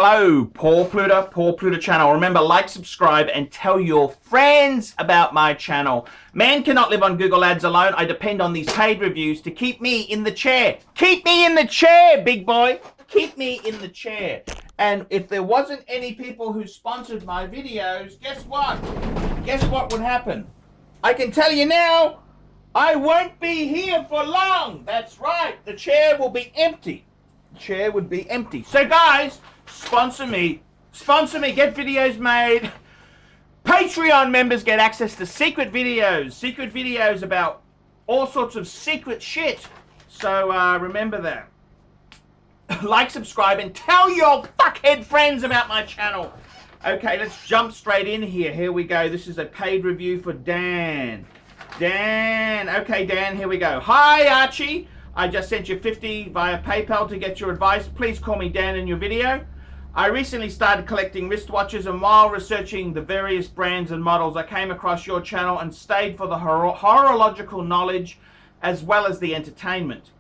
Hello, Paul Pluta channel. Remember, like, subscribe, and tell your friends about my channel. Man cannot live on Google Ads alone. I depend on these paid reviews to keep me in the chair. Keep me in the chair, big boy. Keep me in the chair. And if there wasn't any people who sponsored my videos, guess what? Guess what would happen? I can tell you now, I won't be here for long. That's right. The chair will be empty. The chair would be empty. So guys, sponsor me, get videos made. Patreon members get access to secret videos about all sorts of secret shit. So remember that. Like, subscribe, and tell your fuckhead friends about my channel. Okay, let's jump straight in here. Here we go. This is a paid review for Dan. Okay, Dan, here we go. Hi, Archie. I just sent you 50 via PayPal to get your advice. Please call me Dan in your video. I recently started collecting wristwatches, and while researching the various brands and models, I came across your channel and stayed for the horological knowledge as well as the entertainment.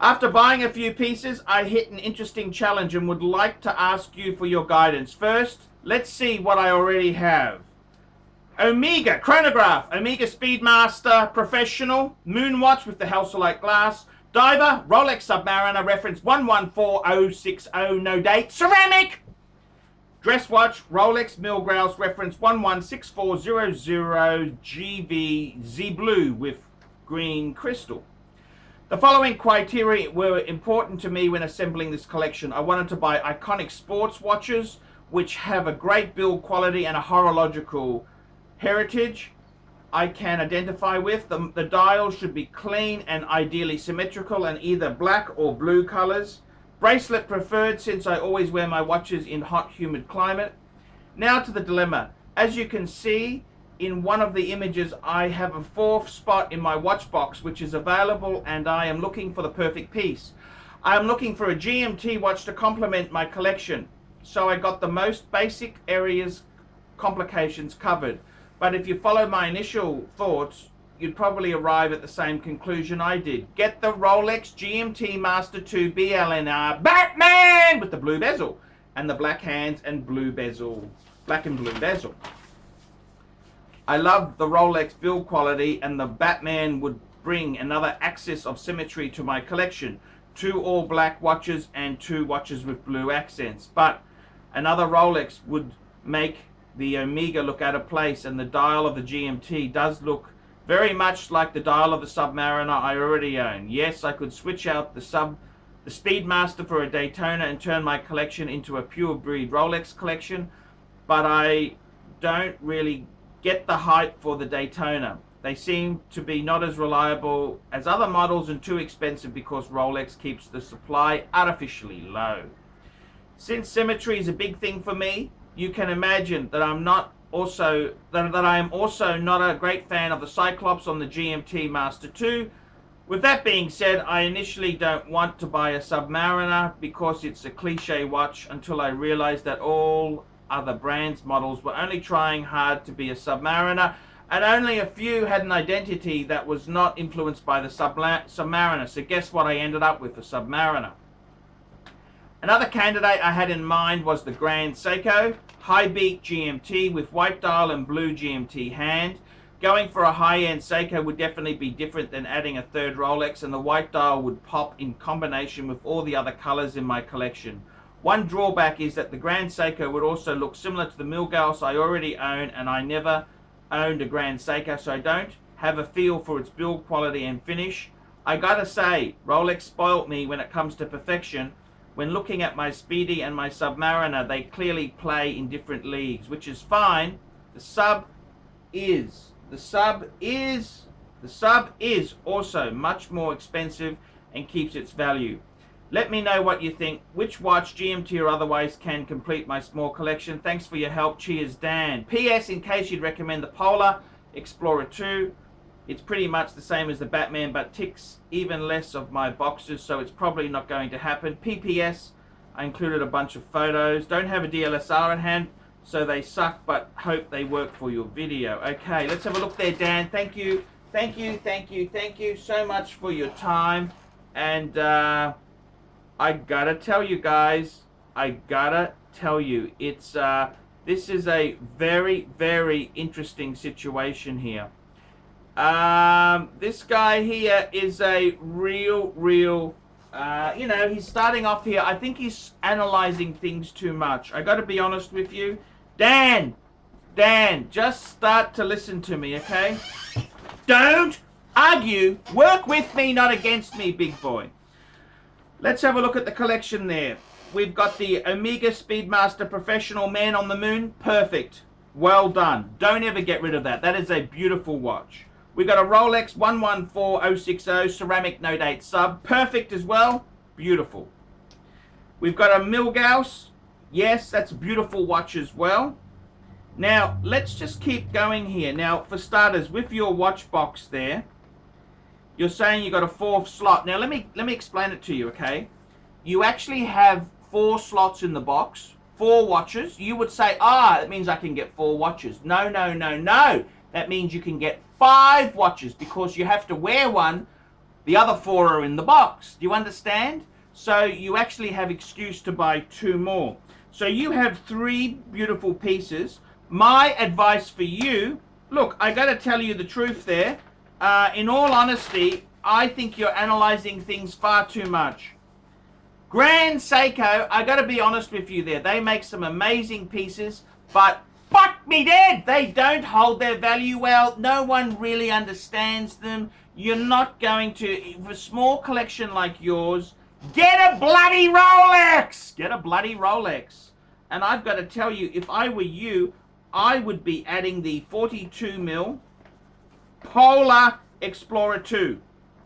After buying a few pieces, I hit an interesting challenge and would like to ask you for your guidance. First, let's see what I already have. Omega chronograph, Omega Speedmaster Professional, Moonwatch with the Halcyon glass, Diver, Rolex Submariner, reference 114060, no date, ceramic. Dress watch, Rolex Milgauss, reference 116400 GV Z Blue with green crystal. The following criteria were important to me when assembling this collection. I wanted to buy iconic sports watches which have a great build quality and a horological heritage I can identify with. The dials should be clean and ideally symmetrical and either black or blue colors. Bracelet preferred, since I always wear my watches in hot, humid climate. Now to the dilemma. As you can see in one of the images, I have a fourth spot in my watch box which is available, and I am looking for the perfect piece. I am looking for a GMT watch to complement my collection, so I got the most basic areas complications covered. But if you follow my initial thoughts, you'd probably arrive at the same conclusion I did. Get the Rolex GMT Master 2 BLNR Batman with the blue bezel and the black hands and blue bezel, black and blue bezel. I love the Rolex build quality, and the Batman would bring another axis of symmetry to my collection. 2 all black watches and 2 watches with blue accents. But another Rolex would make the Omega look out of place, and the dial of the GMT does look very much like the dial of the Submariner I already own. Yes, I could switch out the Speedmaster for a Daytona and turn my collection into a pure breed Rolex collection, but I don't really get the hype for the Daytona. They seem to be not as reliable as other models and too expensive because Rolex keeps the supply artificially low. Since symmetry is a big thing for me, you can imagine that I am also not a great fan of the Cyclops on the GMT Master 2. With that being said, I initially don't want to buy a Submariner because it's a cliche watch, until I realized that all other brands models were only trying hard to be a Submariner, and only a few had an identity that was not influenced by the Submariner. So guess what I ended up with? A Submariner. Another candidate I had in mind was the Grand Seiko high beak GMT with white dial and blue GMT hand. Going for a high-end Seiko would definitely be different than adding a third Rolex, and the white dial would pop in combination with all the other colors in my collection. One drawback is that the Grand Seiko would also look similar to the Milgauss I already own, and I never owned a Grand Seiko, so I don't have a feel for its build quality and finish. I gotta say, Rolex spoilt me when it comes to perfection. When looking at my Speedy and my Submariner, they clearly play in different leagues, which is fine. The sub is also much more expensive and keeps its value. Let me know what you think. Which watch, GMT or otherwise, can complete my small collection? Thanks for your help. Cheers, Dan. P.S. In case you'd recommend the Polar Explorer 2. It's pretty much the same as the Batman, but ticks even less of my boxes, so it's probably not going to happen. PPS, I included a bunch of photos. Don't have a DSLR in hand, so they suck, but hope they work for your video. Okay, let's have a look there, Dan. Thank you so much for your time. And I gotta tell you guys, I gotta tell you, it's this is a very, very interesting situation here. This guy here is a real, you know, he's starting off here. I think he's analyzing things too much. I got to be honest with you. Dan, just start to listen to me, okay? Don't argue. Work with me, not against me, big boy. Let's have a look at the collection there. We've got the Omega Speedmaster Professional Man on the Moon. Perfect. Well done. Don't ever get rid of that. That is a beautiful watch. We've got a Rolex 114060 ceramic no date sub. Perfect as well. Beautiful. We've got a Milgauss. Yes, that's a beautiful watch as well. Now, let's just keep going here. Now, for starters, with your watch box there, you're saying you got a 4th slot. Now, let me explain it to you, okay? You actually have 4 slots in the box, 4 watches. You would say, that means I can get 4 watches. No. That means you can get 5 watches because you have to wear one. The other 4 are in the box. Do you understand? So you actually have excuse to buy 2 more. So you have 3 beautiful pieces. My advice for you, look, I got to tell you the truth there. In all honesty, I think you're analyzing things far too much. Grand Seiko, I got to be honest with you there. They make some amazing pieces, but fuck me dead, they don't hold their value well. No one really understands them. You're not going to, for a small collection like yours, get a bloody Rolex! Get a bloody Rolex. And I've got to tell you, if I were you, I would be adding the 42mm Polar Explorer 2.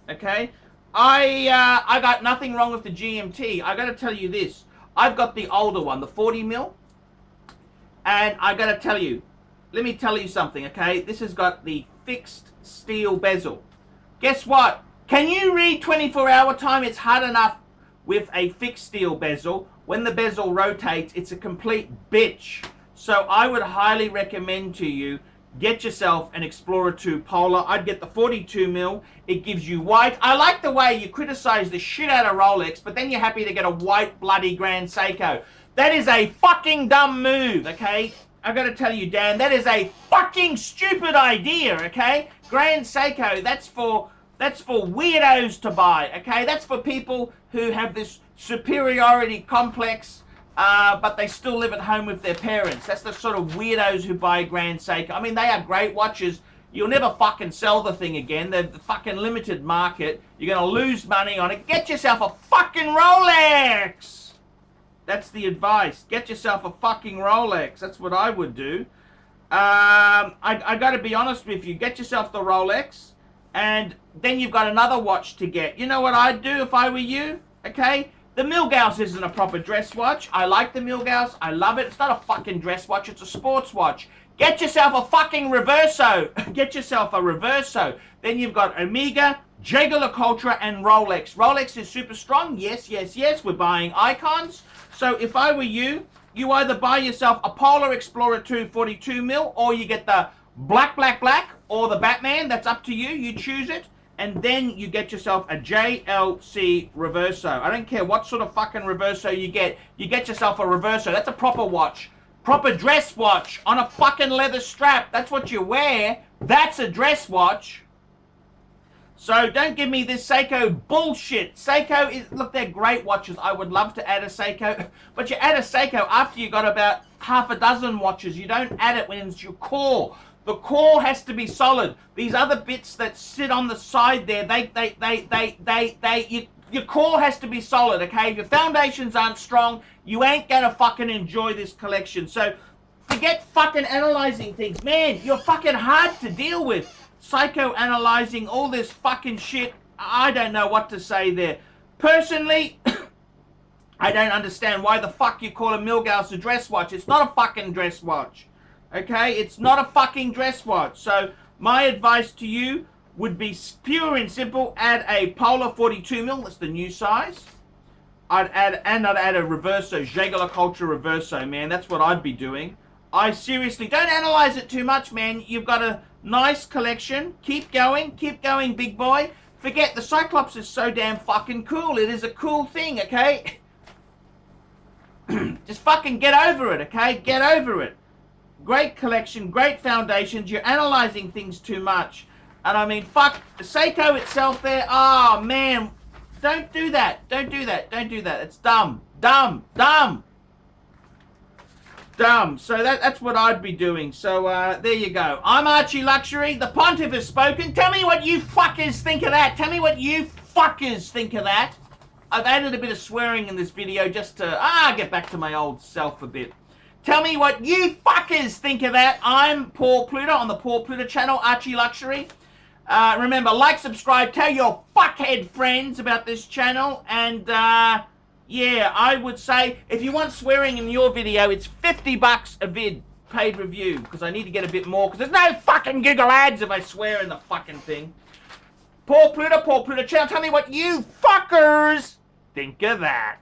Okay? I got nothing wrong with the GMT. I got to tell you this. I've got the older one, the 40mm. And I got to tell you, let me tell you something, okay? This has got the fixed steel bezel. Guess what? Can you read 24-hour time? It's hard enough with a fixed steel bezel. When the bezel rotates, it's a complete bitch. So I would highly recommend to you, get yourself an Explorer 2 Polar. I'd get the 42mm. It gives you white. I like the way you criticize the shit out of Rolex, but then you're happy to get a white bloody Grand Seiko. That is a fucking dumb move, okay? I gotta tell you, Dan, that is a fucking stupid idea, okay? Grand Seiko, that's for weirdos to buy, okay? That's for people who have this superiority complex, but they still live at home with their parents. That's the sort of weirdos who buy Grand Seiko. I mean, they are great watches. You'll never fucking sell the thing again. They're the fucking limited market. You're gonna lose money on it. Get yourself a fucking Rolex! That's the advice. Get yourself a fucking Rolex. That's what I would do. I got to be honest with you. Get yourself the Rolex, and then you've got another watch to get. You know what I'd do if I were you? Okay? The Milgauss isn't a proper dress watch. I like the Milgauss. I love it. It's not a fucking dress watch. It's a sports watch. Get yourself a fucking Reverso. Get yourself a Reverso. Then you've got Omega, JEWELLERY, and Rolex. Rolex is super strong. Yes. We're buying icons. So if I were you, you either buy yourself a Polar Explorer 2 42mm, or you get the black, or the Batman. That's up to you. You choose it. And then you get yourself a JLC Reverso. I don't care what sort of fucking Reverso you get. You get yourself a Reverso. That's a proper watch. Proper dress watch on a fucking leather strap. That's what you wear. That's a dress watch. So don't give me this Seiko bullshit. Seiko is, look, they're great watches. I would love to add a Seiko, but you add a Seiko after you got about half a dozen watches. You don't add it when it's your core. The core has to be solid. These other bits that sit on the side there, your core has to be solid, okay? If your foundations aren't strong, you ain't gonna fucking enjoy this collection. So forget fucking analyzing things. Man, you're fucking hard to deal with. Psychoanalyzing all this fucking shit. I don't know what to say there. Personally, I don't understand why the fuck you call a Milgauss a dress watch. It's not a fucking dress watch. Okay? It's not a fucking dress watch. So my advice to you would be pure and simple. Add a Polar 42mm. That's the new size. I'd add a Reverso, JEWELLERY Reverso, man. That's what I'd be doing. I seriously, don't analyze it too much, man. You've got a nice collection. Keep going, big boy. Forget, the Cyclops is so damn fucking cool. It is a cool thing, okay? Just fucking get over it, okay? Get over it. Great collection, great foundations. You're analyzing things too much. And I mean, fuck, the Seiko itself there, oh man, don't do that. Don't do that. Don't do that. It's dumb. Dumb. Dumb. Dumb. So that's what I'd be doing. So there you go. I'm Archie Luxury. The Pontiff has spoken. Tell me what you fuckers think of that. Tell me what you fuckers think of that. I've added a bit of swearing in this video just to get back to my old self a bit. Tell me what you fuckers think of that. I'm Paul Pluta on the Paul Pluta channel, Archie Luxury. Remember, like, subscribe, tell your fuckhead friends about this channel, and yeah, I would say if you want swearing in your video, it's $50 a vid, paid review, because I need to get a bit more, because there's no fucking Google ads if I swear in the fucking thing. Paul Pluta channel, tell me what you fuckers think of that.